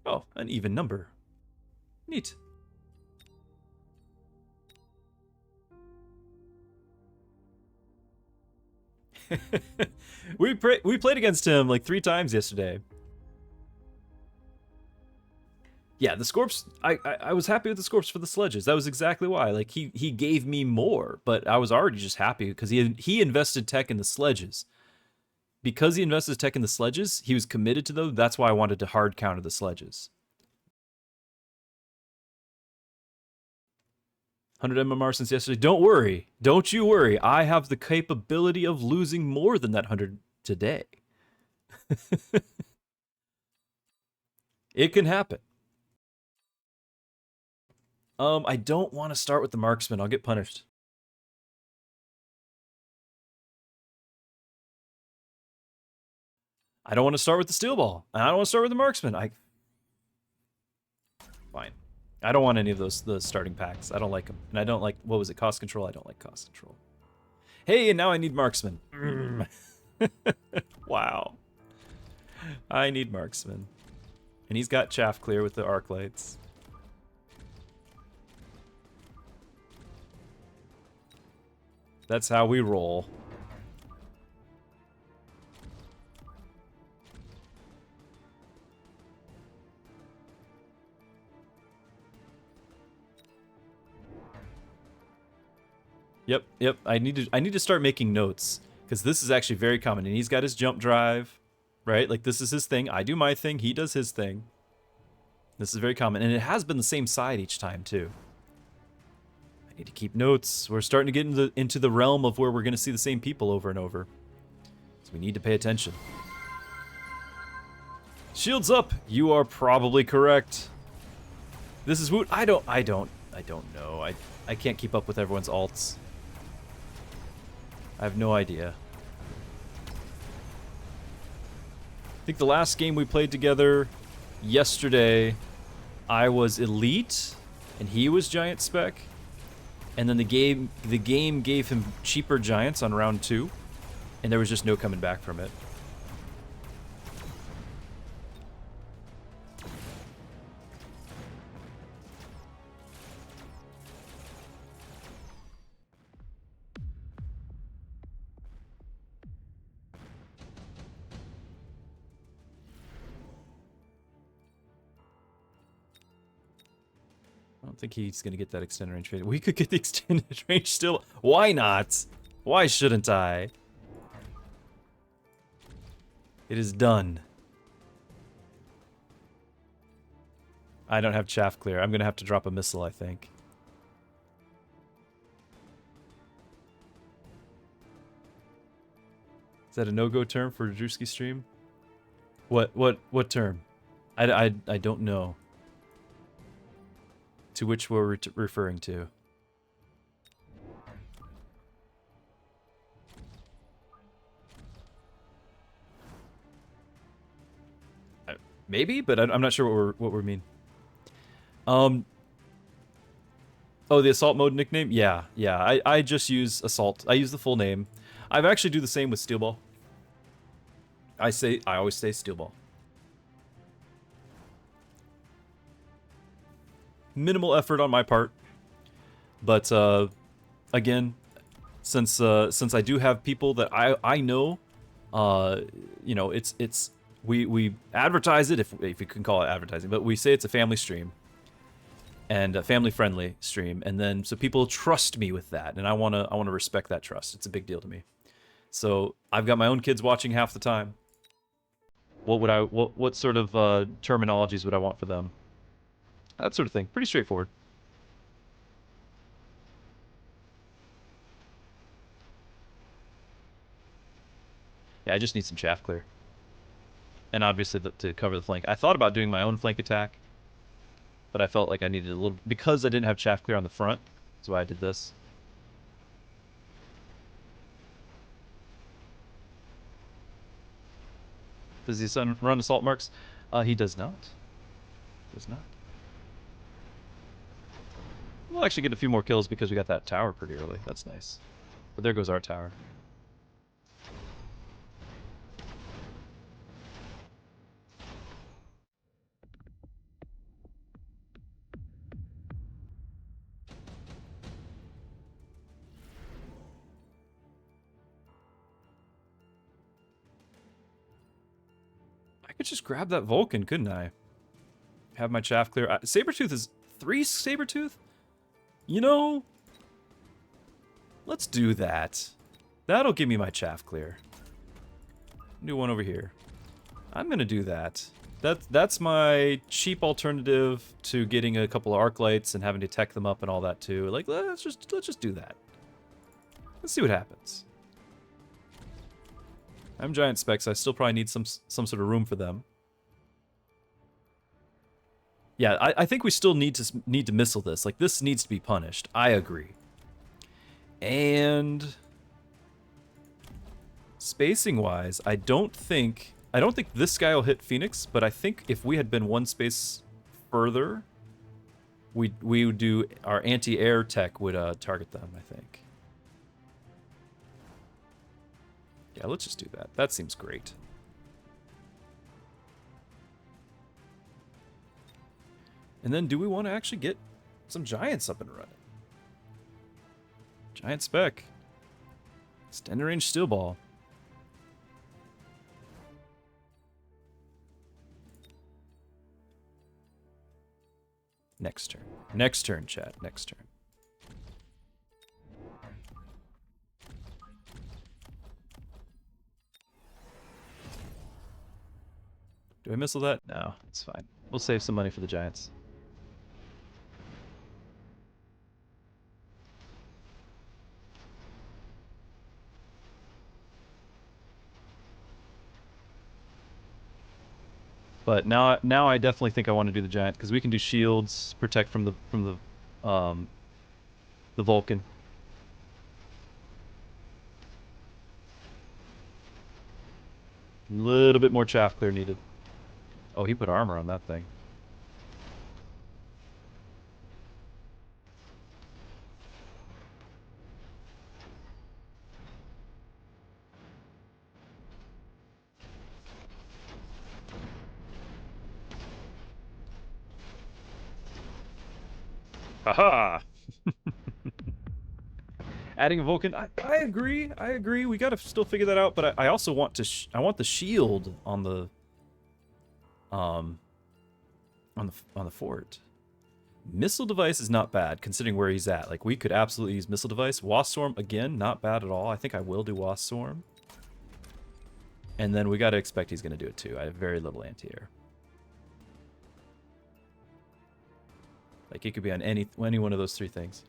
Oh, an even number. Neat. we played against him like 3 times yesterday. Yeah, the Scorps. I was happy with the Scorps for the sledges. That was exactly why. Like he gave me more, but I was already just happy because he invested tech in the sledges. Because he invested tech in the sledges, he was committed to those. That's why I wanted to hard counter the sledges. 100 MMR since yesterday. Don't worry. Don't you worry. I have the capability of losing more than that 100 today. It can happen. I don't want to start with the marksman. I'll get punished. I don't want to start with the steel ball. I don't want to start with the marksman. Fine. I don't want any of the starting packs. I don't like them. And I don't like, what was it, cost control? I don't like cost control. Hey, and now I need marksman. Wow. I need marksman. And he's got chaff clear with the arc lights. That's how we roll. Yep. I need to start making notes because this is actually very common. And he's got his jump drive, right? Like this is his thing. I do my thing. He does his thing. This is very common, and it has been the same side each time too. I need to keep notes. We're starting to get into the realm of where we're going to see the same people over and over. So we need to pay attention. Shields up. You are probably correct. This is Woot. I don't know. I can't keep up with everyone's alts. I have no idea. I think the last game we played together yesterday, I was elite and he was giant spec. And then the game gave him cheaper giants on round 2, and there was just no coming back from it. I don't think he's going to get that extended range. We could get the extended range still. Why not? Why shouldn't I? It is done. I don't have chaff clear. I'm going to have to drop a missile, I think. Is that a no-go term for a Druski stream? What term? I don't know. To which we're referring to. Maybe, but I'm not sure what we mean. Oh, the assault mode nickname? Yeah. I just use assault. I use the full name. I actually do the same with steel ball. I always say steel ball. Minimal effort on my part, but again, since I do have people that I know, you know, we advertise it if you can call it advertising, but we say it's a family stream and a family friendly stream, and then so people trust me with that, and I wanna respect that trust. It's a big deal to me. So I've got my own kids watching half the time. What sort of terminologies would I want for them? That sort of thing. Pretty straightforward. Yeah, I just need some chaff clear. And obviously to cover the flank. I thought about doing my own flank attack, but I felt like I needed a little... Because I didn't have chaff clear on the front, that's why I did this. Does his son run assault marks? He does not. Does not. We'll actually get a few more kills because we got that tower pretty early. That's nice. But there goes our tower. could just grab that Vulcan, couldn't I? Have my chaff clear. Sabertooth is 3 Sabertooth? You know, let's do that. That'll give me my chaff clear. Do one over here. I'm gonna do that. That's my cheap alternative to getting a couple of arc lights and having to tech them up and all that too. Like, let's just do that. Let's see what happens. I'm giant specs. I still probably need some sort of room for them. Yeah, I think we still need to missile this. Like, this needs to be punished. I agree. And spacing wise, I don't think this guy will hit Phoenix, but I think if we had been one space further, we would do our anti-air tech would target them, I think. Yeah, let's just do that. That seems great. And then do we want to actually get some giants up and running? Giant spec. Extended range steel ball. Next turn. Next turn, chat. Next turn. Do I missile that? No, it's fine. We'll save some money for the giants. But now I definitely think I want to do the giant because we can do shields, protect from the Vulcan. A little bit more chaff clear needed. Oh, he put armor on that thing. Haha! Adding a Vulcan, I agree. I agree. We gotta still figure that out. But I also want to. I want the shield on the fort. Missile device is not bad considering where he's at. Like, we could absolutely use missile device. Wasp swarm again, not bad at all. I think I will do wasp swarm. And then we gotta expect he's gonna do it too. I have very little anti-air. Like, it could be on any one of those 3 things.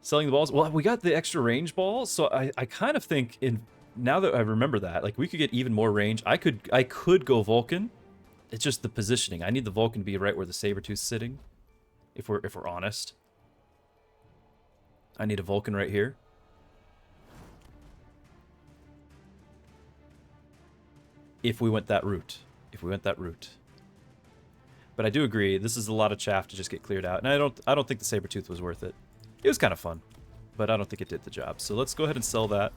Selling the balls. Well, we got the extra range ball, so I kind of think now that I remember that, like, we could get even more range. I could go Vulcan. It's just the positioning. I need the Vulcan to be right where the Sabertooth's sitting. If we're honest. I need a Vulcan right here. If we went that route. But I do agree, this is a lot of chaff to just get cleared out. And I don't think the Sabertooth was worth it. It was kind of fun, but I don't think it did the job. So let's go ahead and sell that.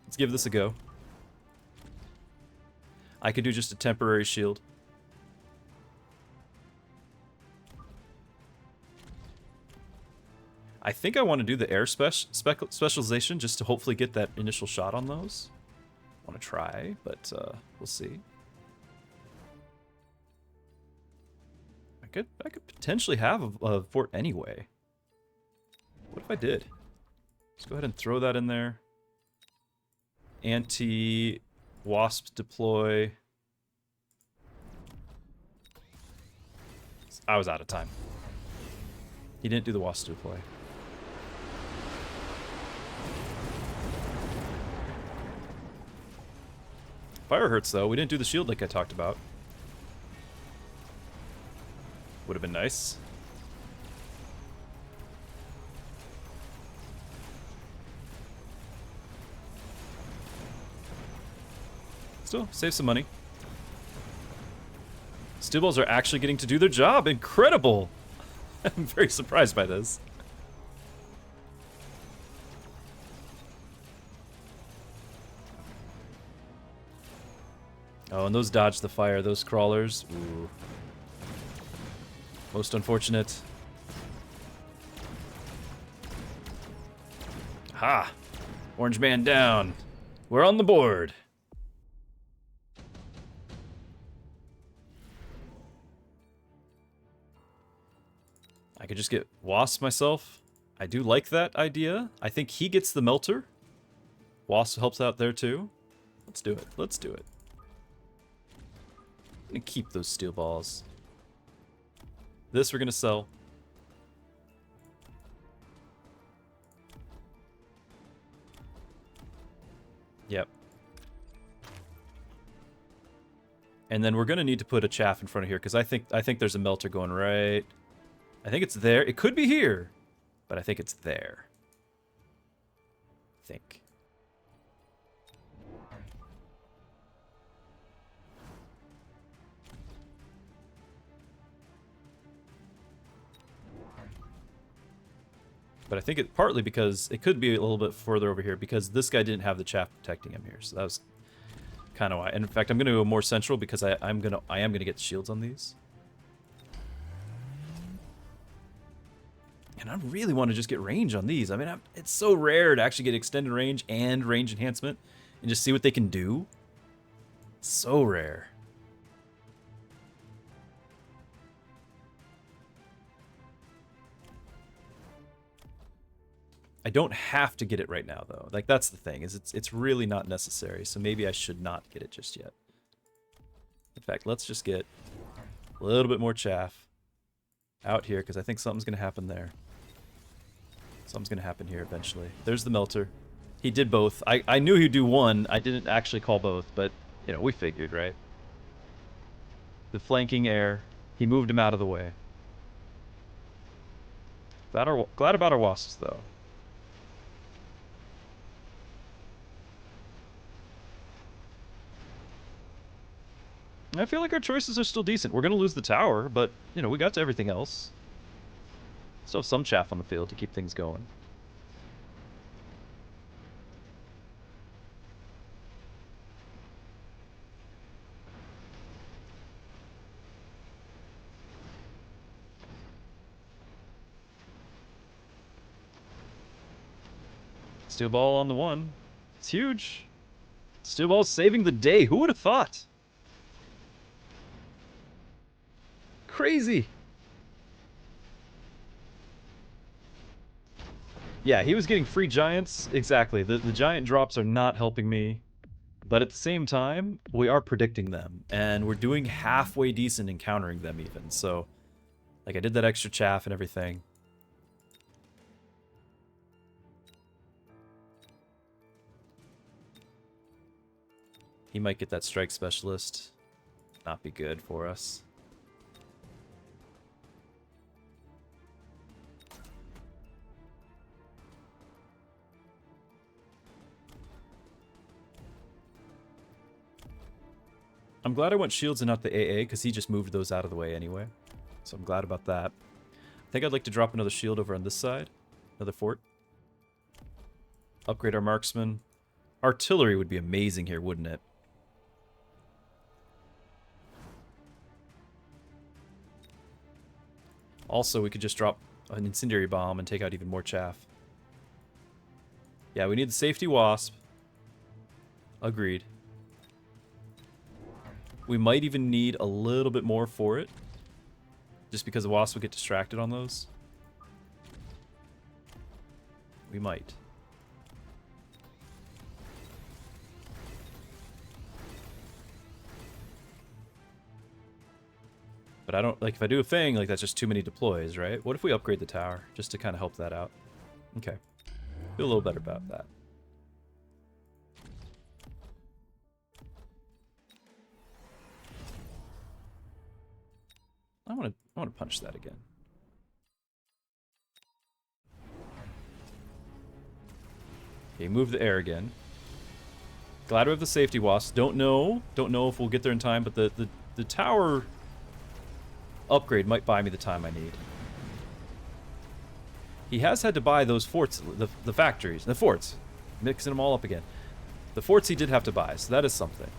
Let's give this a go. I could do just a temporary shield. I think I want to do the air specialization just to hopefully get that initial shot on those. I want to try, but we'll see. I could potentially have a fort anyway. What if I did? Let's go ahead and throw that in there. Anti-wasp deploy. I was out of time. He didn't do the wasp deploy. Fire hurts though. We didn't do the shield like I talked about. Would have been nice. Still, save some money. Steel balls are actually getting to do their job. Incredible! I'm very surprised by this. Oh, and those dodge the fire, those crawlers. Ooh. Most unfortunate. Ha! Orange man down. We're on the board. could just get Wasp myself. I do like that idea. I think he gets the Melter. Wasp helps out there too. Let's do it. Let's do it. I'm gonna keep those steel balls. This we're gonna sell. Yep. And then we're gonna need to put a chaff in front of here because I think there's a melter going right. I think it's there. It could be here, but I think it's there. I think. But I think it partly because it could be a little bit further over here because this guy didn't have the chaff protecting him here. So that was kind of why. And in fact, I'm going to go more central because I am going to get shields on these. And I really want to just get range on these. I mean, it's so rare to actually get extended range and range enhancement and just see what they can do. So rare. I don't have to get it right now, though. Like, that's the thing, is it's really not necessary, so maybe I should not get it just yet. In fact, let's just get a little bit more chaff out here, because I think something's going to happen there. Something's going to happen here eventually. There's the melter. He did both. I knew he'd do one. I didn't actually call both, but, you know, we figured, right? The flanking air. He moved him out of the way. Glad about our wasps, though. I feel like our choices are still decent. We're going to lose the tower, but, you know, we got to everything else. Still have some chaff on the field to keep things going. Steel ball on the one. It's huge. Steel ball saving the day. Who would have thought? Crazy. Yeah, he was getting free giants. Exactly. The giant drops are not helping me. But at the same time, we are predicting them. And we're doing halfway decent in countering them even. So, like, I did that extra chaff and everything. He might get that strike specialist. Not be good for us. I'm glad I went shields and not the AA, because he just moved those out of the way anyway. So I'm glad about that. I think I'd like to drop another shield over on this side. Another fort. Upgrade our marksman. Artillery would be amazing here, wouldn't it? Also, we could just drop an incendiary bomb and take out even more chaff. Yeah, we need the safety wasp. Agreed. We might even need a little bit more for it. Just because the wasp will get distracted on those. We might. But I don't, like, if I do a thing, like, that's just too many deploys, right? What if we upgrade the tower, just to kind of help that out? Okay. Feel a little better about that. I want to punch that again. Okay, move the air again. Glad we have the safety wasps. Don't know if we'll get there in time, but the tower upgrade might buy me the time I need. He has had to buy those forts, the factories, the forts, mixing them all up again. The forts he did have to buy, so that is something.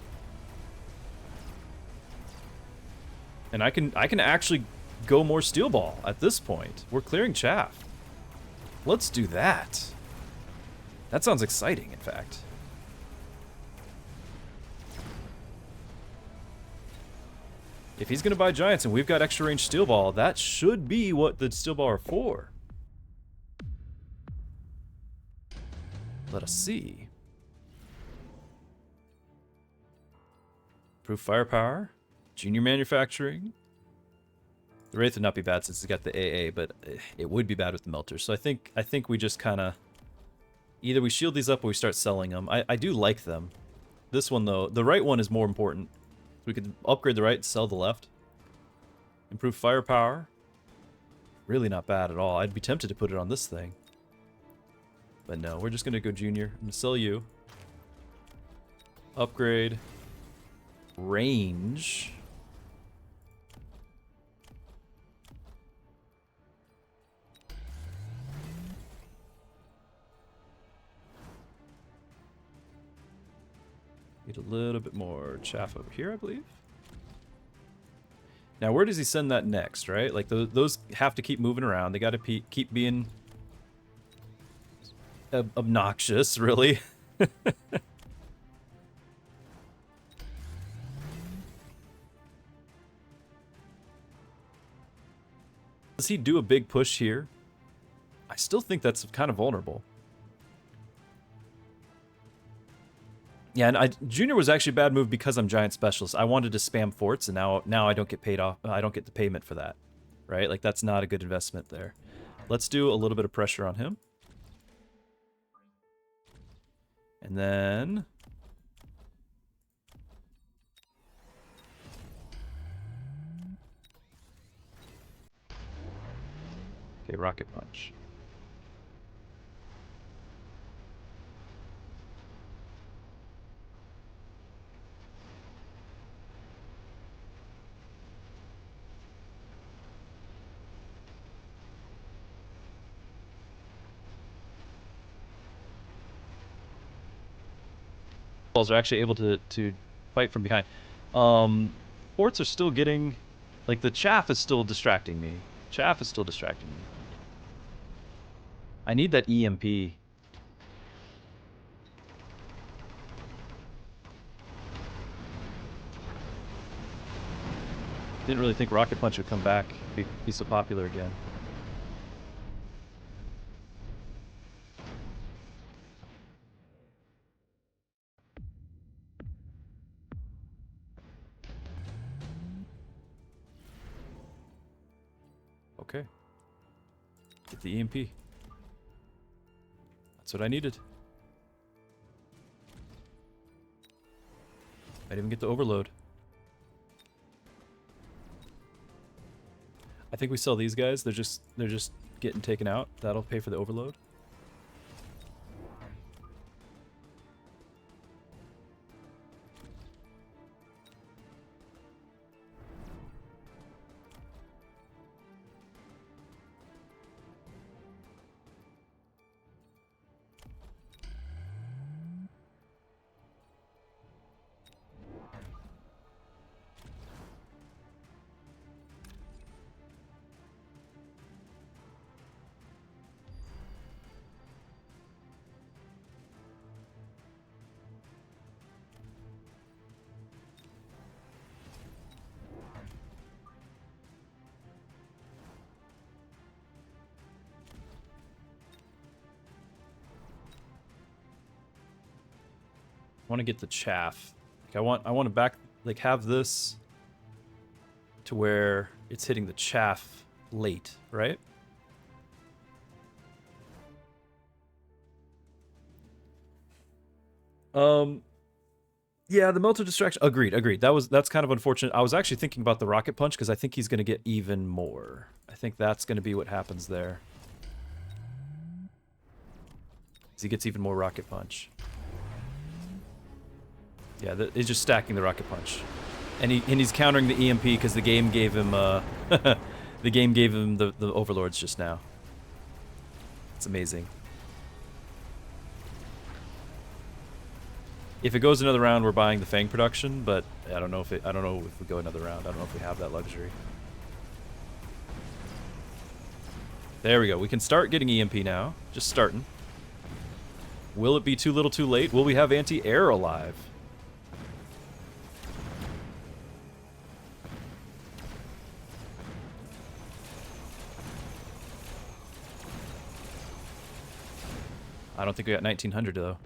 And I can actually go more steel ball at this point. We're clearing chaff. Let's do that. That sounds exciting, in fact. If he's going to buy giants and we've got extra range steel ball, that should be what the steel ball are for. Let us see. Improved firepower. Junior manufacturing. The Wraith would not be bad since it's got the AA, but it would be bad with the melters. So I think we just kind of... Either we shield these up or we start selling them. I do like them. This one, though, the right one is more important. We could upgrade the right and sell the left. Improve firepower. Really not bad at all. I'd be tempted to put it on this thing. But no, we're just going to go junior. I'm going to sell you. Upgrade. Range. Need a little bit more chaff over here, I believe. Now, where does he send that next, right? Like, those have to keep moving around. They got to keep being obnoxious, really. Does he do a big push here? I still think that's kind of vulnerable. Yeah, and Junior was actually a bad move because I'm Giant Specialist. I wanted to spam forts, and now I don't get paid off. I don't get the payment for that, right? Like, that's not a good investment there. Let's do a little bit of pressure on him. And then... Okay, Rocket Punch. Are actually able to fight from behind. Forts are still getting... Like, the chaff is still distracting me. Chaff is still distracting me. I need that EMP. Didn't really think Rocket Punch would come back, be so popular again. Okay. Get the EMP. That's what I needed. I didn't even get the overload. I think we sell these guys. They're just getting taken out. That'll pay for the overload. I want to get the chaff. Like, I want to back, like, have this to where it's hitting the chaff late, right? Yeah, the melter distraction. Agreed. That's kind of unfortunate. I was actually thinking about the rocket punch because I think he's going to get even more. I think that's going to be what happens there. He gets even more rocket punch. Yeah, he's just stacking the rocket punch, and he's countering the EMP because the game gave him the overlords just now. It's amazing. If it goes another round, we're buying the Fang production, but I don't know if we go another round. I don't know if we have that luxury. There we go. We can start getting EMP now. Just starting. Will it be too little, too late? Will we have anti-air alive? I don't think we got 1900 though.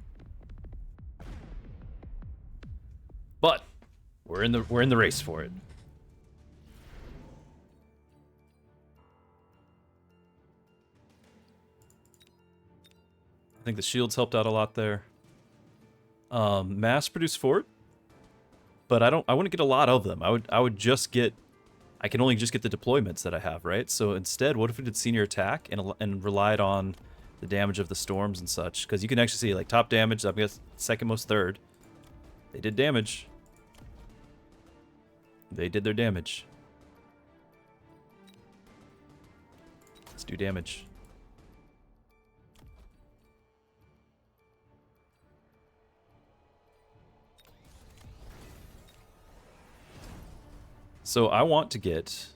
But we're in the race for it. I think the shields helped out a lot there. Mass produce fort, but I wouldn't get a lot of them. I would just get, I can only just get the deployments that I have, right? So instead, what if we did senior attack and relied on the damage of the storms and such? Because you can actually see like top damage. I've got second most third. They did damage. They did their damage. Let's do damage. So I want to get,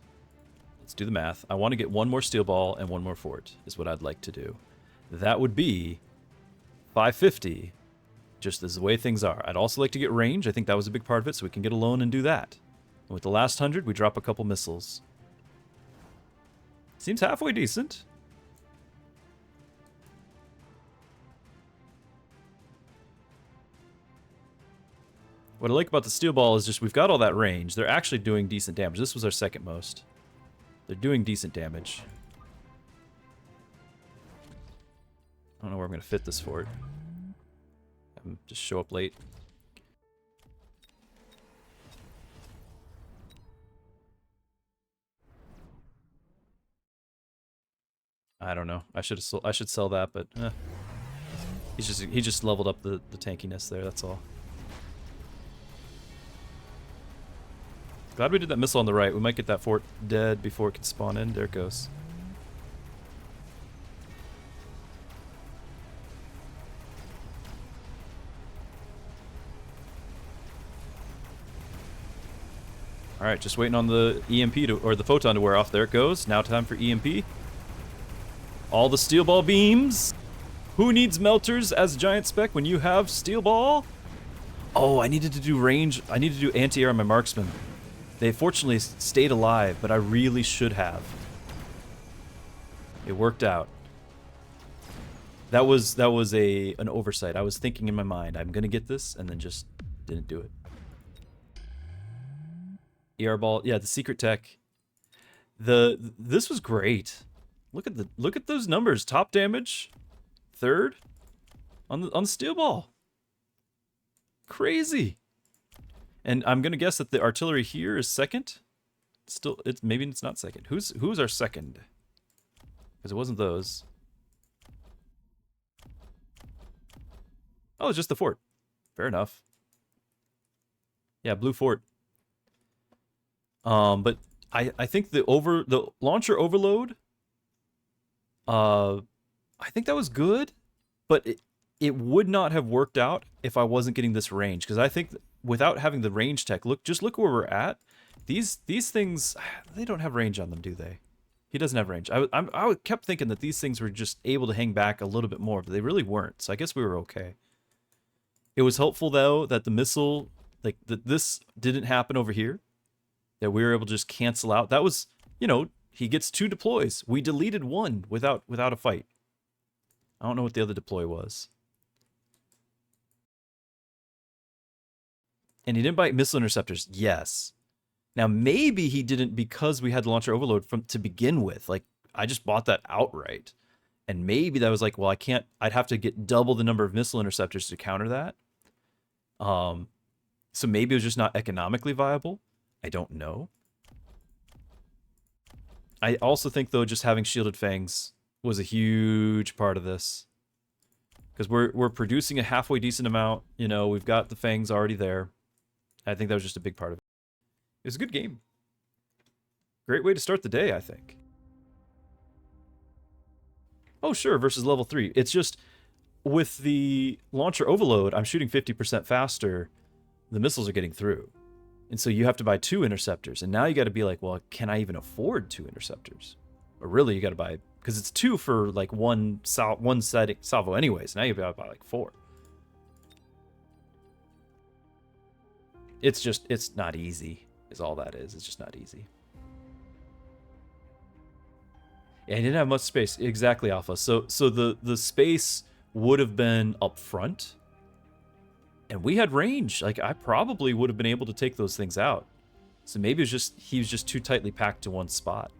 let's do the math. I want to get one more steel ball and one more fort is what I'd like to do. That would be 550, just as the way things are. I'd also like to get range. I think that was a big part of it, so we can get a loan and do that. And with the last 100, we drop a couple missiles. Seems halfway decent. What I like about the steel ball is just we've got all that range. They're actually doing decent damage. This was our second most. They're doing decent damage. I don't know where I'm going to fit this fort. Just show up late. I don't know. I should sell that, but he just leveled up the tankiness there. That's all. Glad we did that missile on the right. We might get that fort dead before it can spawn in. There it goes. Alright, just waiting on the EMP to, or the photon to wear off. There it goes. Now time for EMP. All the steel ball beams. Who needs melters as giant spec when you have steel ball? Oh, I needed to do range. I need to do anti-air on my marksman. They fortunately stayed alive, but I really should have. It worked out. That was an oversight. I was thinking in my mind, I'm gonna get this, and then just didn't do it. ER ball, yeah, the secret tech. This was great. Look at those numbers. Top damage, third, on the steel ball. Crazy. And I'm gonna guess that the artillery here is second. Still, maybe it's not second. Who's our second? Because it wasn't those. Oh, it's just the fort. Fair enough. Yeah, blue fort. But I think the launcher overload. I think that was good, but it would not have worked out if I wasn't getting this range. Because I think without having the range tech, just look where we're at. These things, they don't have range on them, do they? He doesn't have range. I kept thinking that these things were just able to hang back a little bit more, but they really weren't. So I guess we were okay. It was helpful though that the missile, like this didn't happen over here. That we were able to just cancel out. That was, you know, he gets 2 deploys. We deleted 1 without a fight. I don't know what the other deploy was. And he didn't buy missile interceptors. Yes. Now maybe he didn't because we had launcher overload to begin with. Like I just bought that outright. And maybe that was like, well, I'd have to get double the number of missile interceptors to counter that. So maybe it was just not economically viable. I don't know. I also think though just having shielded fangs was a huge part of this. Because we're producing a halfway decent amount, you know, we've got the fangs already there. I think that was just a big part of it. It was a good game. Great way to start the day, I think. Oh, sure, versus level 3. It's just, with the launcher overload, I'm shooting 50% faster. The missiles are getting through. And so you have to buy 2 interceptors. And now you got to be like, well, can I even afford 2 interceptors? Or really, you got to buy, because it's 2 for like one salvo anyways. Now you got to buy like 4. It's not easy, is all that is. It's just not easy. Yeah, he didn't have much space. Exactly, Alpha. So the space would have been up front, and we had range. Like, I probably would have been able to take those things out. So maybe it was just he was just too tightly packed to one spot.